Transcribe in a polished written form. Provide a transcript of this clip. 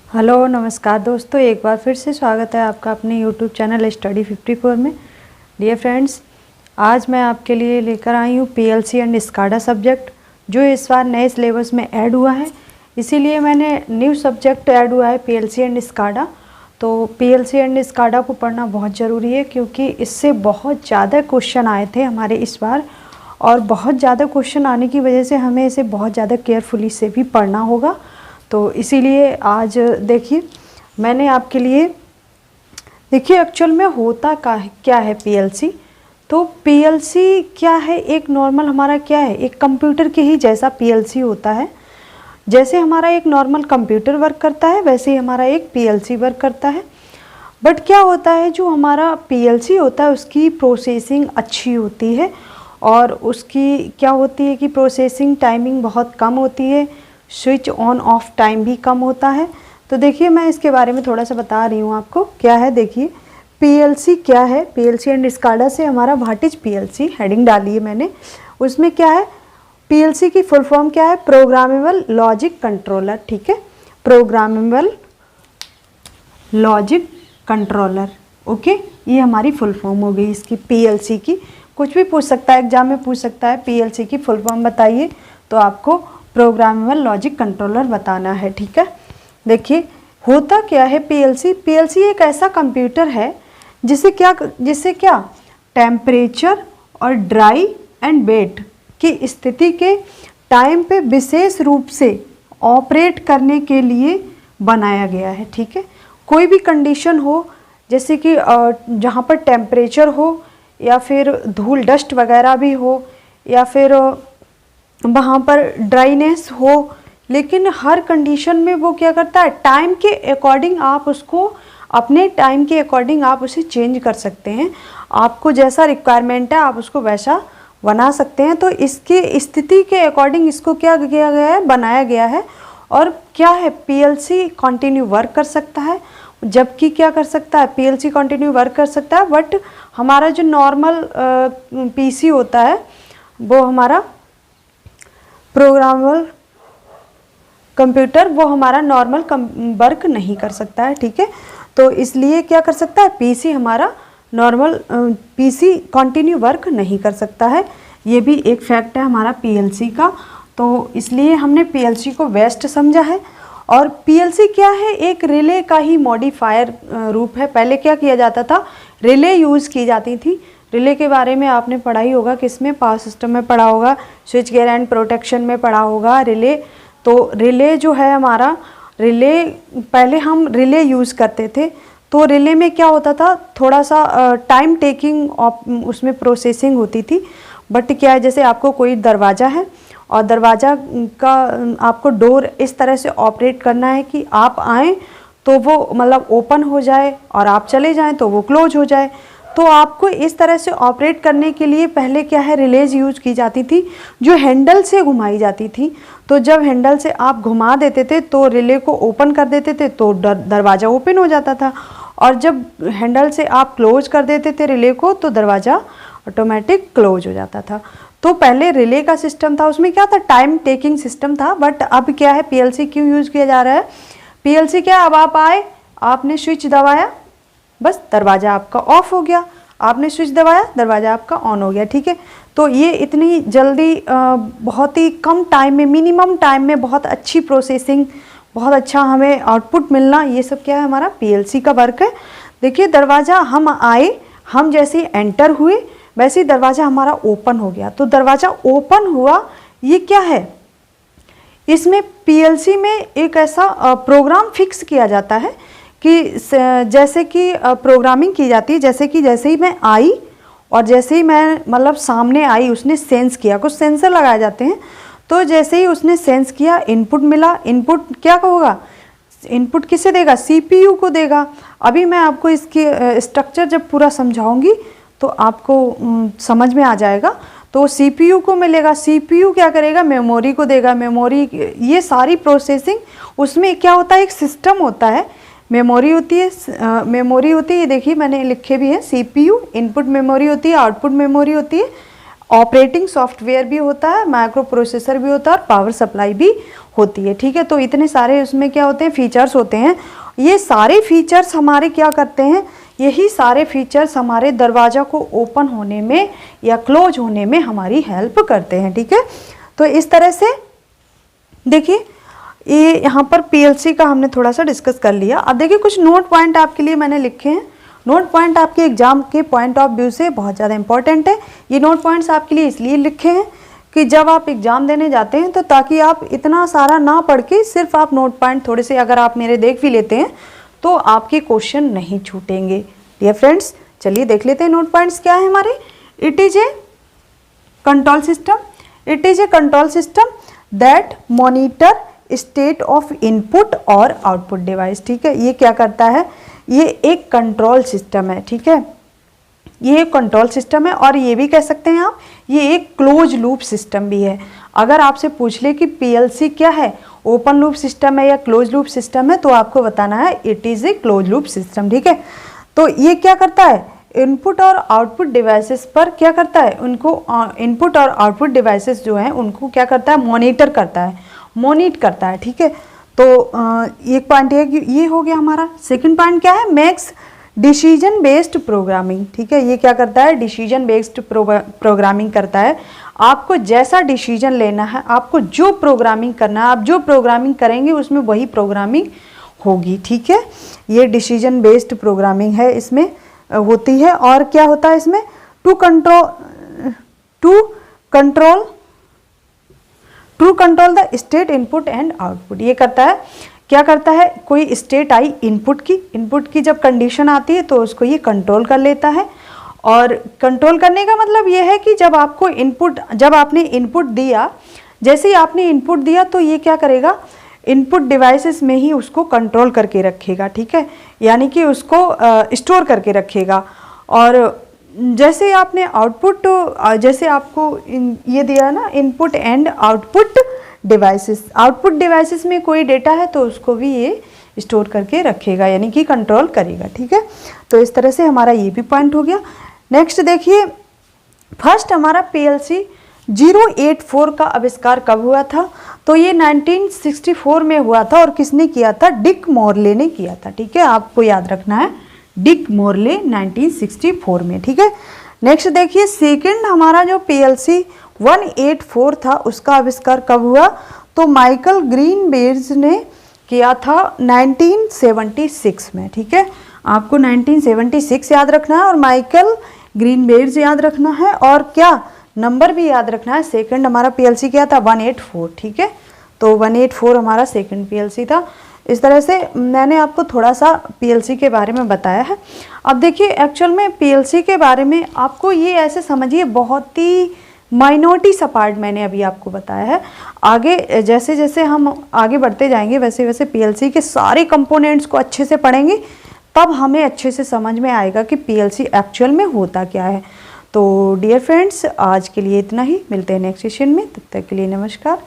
Hello नमस्कार दोस्तों, एक बार फिर से स्वागत है आपका अपने यूट्यूब चैनल स्टडी 54 में। डियर फ्रेंड्स, आज मैं आपके लिए लेकर आई हूँ पीएलसी एंड स्काडा सब्जेक्ट, जो इस बार नए सिलेबस में ऐड हुआ है। इसीलिए मैंने न्यू सब्जेक्ट ऐड हुआ है पीएलसी एंड स्काडा। तो पीएलसी एंड स्काडा को पढ़ना बहुत ज़रूरी है, क्योंकि इससे बहुत ज़्यादा क्वेश्चन आए थे हमारे इस बार, और बहुत ज़्यादा क्वेश्चन आने की वजह से हमें इसे बहुत ज़्यादा केयरफुली से भी पढ़ना होगा। तो इसीलिए आज देखिए मैंने आपके लिए, देखिए एक्चुअल में होता क्या है पीएलसी। तो पीएलसी क्या है, एक नॉर्मल हमारा क्या है, एक कंप्यूटर के ही जैसा पीएलसी होता है। जैसे हमारा एक नॉर्मल कंप्यूटर वर्क करता है, वैसे ही हमारा एक पीएलसी वर्क करता है। बट क्या होता है, जो हमारा पीएलसी होता है उसकी प्रोसेसिंग अच्छी होती है, और उसकी क्या होती है कि प्रोसेसिंग टाइमिंग बहुत कम होती है, स्विच ऑन ऑफ टाइम भी कम होता है। तो देखिए मैं इसके बारे में थोड़ा सा बता रही हूँ आपको क्या है। देखिए पीएलसी क्या है, पीएलसी एंड स्काडा से हमारा व्हाट इज पीएलसी हेडिंग डाली है मैंने। उसमें क्या है, पीएलसी की फुल फॉर्म क्या है, प्रोग्रामेबल लॉजिक कंट्रोलर। ठीक है, प्रोग्रामेबल लॉजिक कंट्रोलर। ओके, ये हमारी फुल फॉर्म हो गई इसकी पीएलसी की। कुछ भी पूछ सकता है, एग्जाम में पूछ सकता है पीएलसी की फुल फॉर्म बताइए, तो आपको प्रोग्रामेबल लॉजिक कंट्रोलर बताना है। ठीक है, देखिए होता क्या है पीएलसी। पीएलसी एक ऐसा कंप्यूटर है जिसे क्या टेम्परेचर और ड्राई एंड वेट की स्थिति के टाइम पे विशेष रूप से ऑपरेट करने के लिए बनाया गया है। ठीक है, कोई भी कंडीशन हो, जैसे कि जहाँ पर टेम्परेचर हो, या फिर धूल डस्ट वगैरह भी हो, या फिर वहाँ पर ड्राइनेस हो, लेकिन हर कंडीशन में वो क्या करता है, टाइम के अकॉर्डिंग आप उसको, अपने टाइम के अकॉर्डिंग आप उसे चेंज कर सकते हैं। आपको जैसा रिक्वायरमेंट है आप उसको वैसा बना सकते हैं। तो इसकी स्थिति के अकॉर्डिंग इसको क्या किया गया है, बनाया गया है। और क्या है, पीएलसी कंटिन्यू वर्क कर सकता है, जबकि क्या कर सकता है, पीएलसी कंटिन्यू वर्क कर सकता है। बट हमारा जो नॉर्मल पीसी होता है, वो हमारा प्रोग्रामेबल कंप्यूटर, वो हमारा नॉर्मल वर्क नहीं कर सकता है। ठीक है, तो इसलिए क्या कर सकता है, पीसी हमारा नॉर्मल पीसी कंटिन्यू वर्क नहीं कर सकता है। ये भी एक फैक्ट है हमारा पीएलसी का। तो इसलिए हमने पीएलसी को बेस्ट समझा है। और पीएलसी क्या है, एक रिले का ही मॉडिफायर रूप है। पहले क्या किया जाता था, रिले यूज़ की जाती थी। रिले के बारे में आपने पढ़ा ही होगा, किसमें, पावर सिस्टम में पढ़ा होगा, स्विच गियर एंड प्रोटेक्शन में पढ़ा होगा रिले। तो रिले जो है हमारा, रिले पहले हम रिले यूज़ करते थे। तो रिले में क्या होता था, थोड़ा सा टाइम टेकिंग उसमें प्रोसेसिंग होती थी। बट क्या है, जैसे आपको कोई दरवाज़ा है, और दरवाज़ा का आपको डोर इस तरह से ऑपरेट करना है कि आप आएँ तो वो मतलब ओपन हो जाए, और आप चले जाएं तो वो क्लोज हो जाए। तो आपको इस तरह से ऑपरेट करने के लिए पहले क्या है, रिलेज यूज की जाती थी, जो हैंडल से घुमाई जाती थी। तो जब हैंडल से आप घुमा देते थे तो रिले को ओपन कर देते थे, तो दरवाज़ा ओपन हो जाता था। और जब हैंडल से आप क्लोज कर देते थे रिले को, तो दरवाज़ा ऑटोमेटिक क्लोज हो जाता था। तो पहले रिले का सिस्टम था, उसमें क्या था, टाइम टेकिंग सिस्टम था। बट अब क्या है, पीएलसी क्यों यूज़ किया जा रहा है, पीएलसी क्या, अब आप आए, आपने स्विच दबाया, बस दरवाज़ा आपका ऑफ हो गया, आपने स्विच दबाया, दरवाज़ा आपका ऑन हो गया। ठीक है, तो ये इतनी जल्दी बहुत ही कम टाइम में, मिनिमम टाइम में बहुत अच्छी प्रोसेसिंग, बहुत अच्छा हमें आउटपुट मिलना, ये सब क्या है, हमारा पीएलसी का वर्क है। देखिए दरवाज़ा हम आए, हम जैसे ही एंटर हुए, वैसे ही दरवाज़ा हमारा ओपन हो गया। तो दरवाज़ा ओपन हुआ, ये क्या है, इसमें पीएलसी में एक ऐसा प्रोग्राम फिक्स किया जाता है कि जैसे कि प्रोग्रामिंग की जाती है, जैसे ही मैं आई, और जैसे ही मैं मतलब सामने आई, उसने सेंस किया, कुछ सेंसर लगाए जाते हैं। तो जैसे ही उसने सेंस किया, इनपुट मिला, इनपुट क्या होगा, इनपुट किसे देगा, सीपीयू को देगा। अभी मैं आपको इसकी स्ट्रक्चर जब पूरा समझाऊंगी तो आपको समझ में आ जाएगा। तो सीपीयू को मिलेगा, सीपीयू क्या करेगा, मेमोरी को देगा, मेमोरी, ये सारी प्रोसेसिंग, उसमें क्या होता है, एक सिस्टम होता है, मेमोरी होती है, देखिए मैंने लिखे भी है, सीपीयू इनपुट मेमोरी होती है, आउटपुट मेमोरी होती है, ऑपरेटिंग सॉफ्टवेयर भी होता है, माइक्रो प्रोसेसर भी होता है और पावर सप्लाई भी होती है, ठीक है। तो इतने सारे उसमें क्या होते हैं, फीचर्स होते हैं। ये सारे फीचर्स हमारे क्या करते हैं, यही सारे फीचर्स हमारे दरवाज़ा को ओपन होने में या क्लोज होने में हमारी हेल्प करते हैं, ठीक है। तो इस तरह से देखिए ये यहाँ पर पीएलसी का हमने थोड़ा सा डिस्कस कर लिया। अब देखिए कुछ नोट पॉइंट आपके लिए मैंने लिखे हैं। नोट पॉइंट आपके एग्जाम के पॉइंट ऑफ व्यू से बहुत ज़्यादा इंपॉर्टेंट है। ये नोट पॉइंट्स आपके लिए इसलिए लिखे हैं कि जब आप एग्ज़ाम देने जाते हैं तो ताकि आप इतना सारा ना पढ़ के सिर्फ आप नोट पॉइंट थोड़े से अगर आप मेरे देख भी लेते हैं तो आपके क्वेश्चन नहीं छूटेंगे। डियर फ्रेंड्स, चलिए देख लेते हैं नोट पॉइंट्स क्या है हमारे। It is a control system, it is a control system that monitor state of input और आउटपुट डिवाइस, ठीक है। ये क्या करता है, ये एक कंट्रोल सिस्टम है, ठीक है। ये एक कंट्रोल सिस्टम है और ये भी कह सकते हैं आप ये एक क्लोज लूप सिस्टम भी है। अगर आपसे पूछ ले कि पीएलसी क्या है, ओपन लूप सिस्टम है या क्लोज लूप सिस्टम है, तो आपको बताना है it is a close loop system, ठीक है। तो ये क्या करता है, इनपुट और आउटपुट डिवाइसेस पर क्या करता है, उनको इनपुट और आउटपुट डिवाइसेस जो हैं उनको क्या करता है, मॉनिटर करता है, मोनिट करता है, ठीक है। तो एक पॉइंट है कि ये हो गया हमारा। सेकंड पॉइंट क्या है, मैक्स डिसीजन बेस्ड प्रोग्रामिंग, ठीक है। ये क्या करता है, डिसीजन बेस्ड प्रोग्रामिंग करता है। आपको जैसा डिसीजन लेना है, आपको जो प्रोग्रामिंग करना है, आप जो प्रोग्रामिंग करेंगे उसमें वही प्रोग्रामिंग होगी, ठीक है। ये डिसीजन बेस्ड प्रोग्रामिंग है, इसमें होती है। और क्या होता है इसमें, to control the state input and output. ये करता है, क्या करता है, कोई स्टेट आई इनपुट की जब कंडीशन आती है तो उसको ये कंट्रोल कर लेता है। और कंट्रोल करने का मतलब ये है कि जब आपने इनपुट दिया, जैसे ही आपने इनपुट दिया तो ये क्या करेगा, इनपुट डिवाइसेस में ही उसको कंट्रोल करके रखेगा, ठीक है। यानी कि उसको स्टोर करके रखेगा। और जैसे आपने आउटपुट, जैसे आपको ये दिया ना इनपुट एंड आउटपुट डिवाइसेस में कोई डेटा है तो उसको भी ये स्टोर करके रखेगा, यानी कि कंट्रोल करेगा, ठीक है। तो इस तरह से हमारा ये भी पॉइंट हो गया। नेक्स्ट देखिए, फर्स्ट हमारा पीएलसी 084 का आविष्कार कब हुआ था, तो ये 1964 में हुआ था। और किसने किया था, डिक मोरले ने किया था, ठीक है। आपको याद रखना है, डिक मोरले 1964 में, ठीक है। नेक्स्ट देखिए, सेकंड हमारा जो पीएलसी 184 था उसका आविष्कार कब हुआ, तो माइकल ग्रीनबेर्ज ने किया था 1976 में, ठीक है। आपको 1976 याद रखना है और माइकल ग्रीनबेर्ज याद रखना है और क्या नंबर भी याद रखना है। सेकंड हमारा पीएलसी क्या था, 184, ठीक है। तो 184 हमारा सेकंड पीएलसी था। इस तरह से मैंने आपको थोड़ा सा पीएलसी के बारे में बताया है। अब देखिए एक्चुअल में पीएलसी के बारे में आपको ये ऐसे समझिए, बहुत ही माइनॉरिटी सा पार्ट मैंने अभी आपको बताया है। आगे जैसे जैसे हम आगे बढ़ते जाएंगे वैसे वैसे पीएलसी के सारे कंपोनेंट्स को अच्छे से पढ़ेंगे, तब हमें अच्छे से समझ में आएगा कि पीएलसी एक्चुअल में होता क्या है। तो डियर फ्रेंड्स, आज के लिए इतना ही, मिलते हैं नेक्स्ट सेशन में, तब तक के लिए नमस्कार।